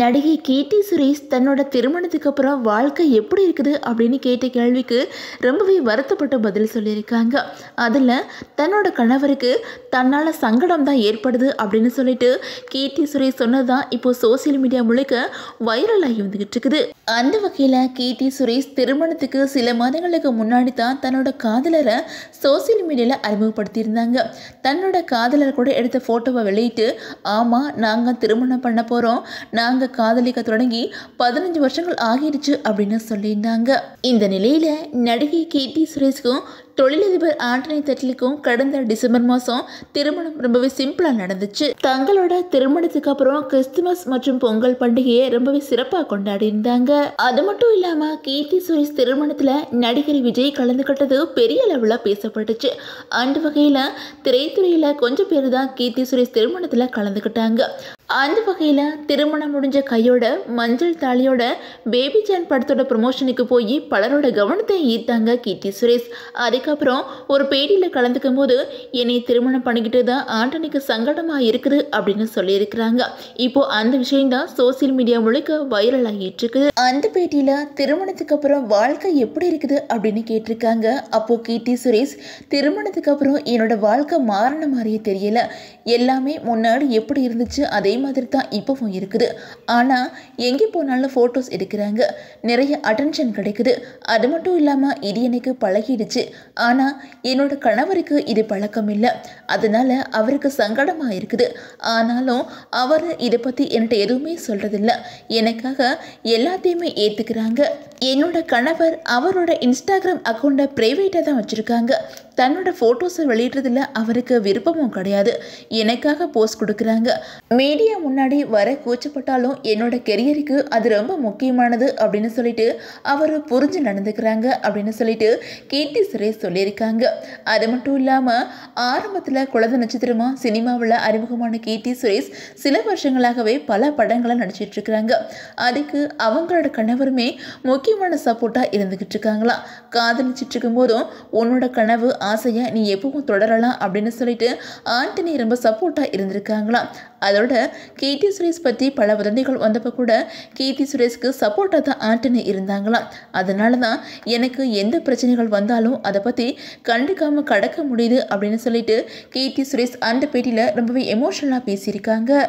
நடிகை கீர்த்தி சுரேஷ் தன்னோட திருமணத்துக்கு அப்புறம் வாழ்க்கை எப்படி இருக்குது அப்படின்னு கேட்ட கேள்விக்கு ரொம்பவே வருத்தப்பட்டு பதில் சொல்லியிருக்காங்க. அதில் தன்னோட கணவருக்கு தன்னால் சங்கடம் தான் ஏற்படுது அப்படின்னு சொல்லிட்டு கீர்த்தி சுரேஷ் சொன்னதான் இப்போ சோசியல் மீடியா முழுக்க வைரலாகி வந்துகிட்டு இருக்குது. அந்த வகையில் கீர்த்தி சுரேஷ் திருமணத்துக்கு சில மாதங்களுக்கு முன்னாடி தான் தன்னோட காதலரை சோசியல் மீடியாவில் அறிமுகப்படுத்தியிருந்தாங்க. தன்னோட காதலர் கூட எடுத்த ஃபோட்டோவை வெளியிட்டு, ஆமாம் நாங்கள் திருமணம் பண்ண போகிறோம், நாங்கள் காதலிக்க தொடங்கி 15 வருஷங்கள் ஆகிடுச்சு அப்படின்னு சொல்லியிருந்தாங்க. இந்த நிலையில நடிகை கீர்த்தி சுரேஷ்க்கும் தொழிலதிபர் ஆண்டனி தட்லிக்கும் கடந்த டிசம்பர் மாதம் திருமணம் ரொம்பவே சிம்பிளாக நடந்துச்சு. தங்களோட திருமணத்துக்கு அப்புறம் கிறிஸ்துமஸ் மற்றும் பொங்கல் பண்டிகையை ரொம்பவே சிறப்பாக கொண்டாடி இருந்தாங்க. அது மட்டும் இல்லாமல் கீர்த்தி சுரேஷ் திருமணத்தில் நடிகர் விஜய் கலந்துக்கிட்டது பெரிய அளவில் பேசப்பட்டுச்சு. அந்த வகையில் திரைத்துறையில் கொஞ்சம் பேர் தான் கீர்த்தி சுரேஷ் திருமணத்தில் கலந்துக்கிட்டாங்க. அந்த வகையில் திருமணம் முடிஞ்ச கையோட மஞ்சள் தாலியோட பேபி ஜான் படத்தோட ப்ரமோஷனுக்கு போய் பலரோட கவனத்தை ஈர்த்தாங்க கீர்த்தி சுரேஷ். அதுக்கப்புறம் ஒரு பேட்டியில் கலந்துக்கும் போது, என்னை திருமணம் பண்ணிக்கிட்டு தான் ஆண்டனிக்கு சங்கடமாக இருக்குது அப்படின்னு சொல்லியிருக்கிறாங்க. இப்போ அந்த விஷயம்தான் சோசியல் மீடியா முழுக்க வைரல் ஆகிட்டு இருக்குது. அந்த பேட்டியில் திருமணத்துக்கு அப்புறம் வாழ்க்கை எப்படி இருக்குது அப்படின்னு கேட்டிருக்காங்க. அப்போ கீர்த்தி சுரேஷ், திருமணத்துக்கு அப்புறம் என்னோட வாழ்க்கை மாறின மாதிரியே தெரியல, எல்லாமே முன்னாடி எப்படி இருந்துச்சு அதே மாதிரி தான் இப்போவும் இருக்குது. ஆனால் எங்கே போனாலும் ஃபோட்டோஸ் எடுக்கிறாங்க, நிறைய அட்டென்ஷன் கிடைக்குது. அது மட்டும் இல்லாமல் இது எனக்கு பழகிடுச்சு. ஆனால் என்னோட கணவருக்கு இது பழக்கம் இல்லை, அதனால அவருக்கு சங்கடமாக இருக்குது. ஆனாலும் அவர் இதை பற்றி என்கிட்ட எதுவுமே சொல்கிறதில்ல, எனக்காக எல்லாத்தையுமே ஏற்றுக்கிறாங்க. என்னோட கணவர் அவரோட இன்ஸ்டாகிராம் அக்கௌண்ட்டை ப்ரைவேட்டாக தான் வச்சுருக்காங்க. தன்னோட ஃபோட்டோஸை வெளியிடுறதில் அவருக்கு விருப்பமும் கிடையாது. எனக்காக போஸ்ட் கொடுக்குறாங்க. மீடியா முன்னாடி வர கூச்சப்பட்டாலும் என்னோட கெரியருக்கு அது ரொம்ப முக்கியமானது அப்படின்னு சொல்லிட்டு அவர் புரிஞ்சு நடந்துக்கிறாங்க அப்படின்னு சொல்லிட்டு கீர்த்தி சுரேஷ் சொல்லியிருக்காங்க. அது மட்டும் இல்லாமல் ஆரம்பத்தில் குழந்தை நட்சத்திரமாக சினிமாவில் அறிமுகமான கீர்த்தி சுரேஷ் சில வருஷங்களாகவே பல படங்களை நடிச்சிட்டு இருக்கிறாங்க. அதுக்கு அவங்களோட கணவருமே முக்கியமான சப்போர்ட்டாக இருந்துக்கிட்டு இருக்காங்களாம். காதலிச்சிட்டு இருக்கும் போதும் உன்னோட கனவு ஆசையை நீ எப்பவும் தொடரலாம் அப்படின்னு சொல்லிட்டு ஆண்டனி ரொம்ப சப்போர்ட்டாக இருந்திருக்காங்களாம். அதோட கீர்த்தி சுரேஷ் பற்றி பல வதந்திகள் வந்தப்போ கூட கீர்த்தி சுரேஷ்க்கு சப்போர்ட்டாக தான் ஆண்டனி இருந்தாங்களாம். அதனால தான் எனக்கு எந்த பிரச்சனைகள் வந்தாலும் அதை பற்றி கண்டுக்காமல் கடக்க முடியுது அப்படின்னு சொல்லிட்டு கீர்த்தி சுரேஷ் அந்த பேட்டியில் ரொம்பவே எமோஷனலாக பேசியிருக்காங்க.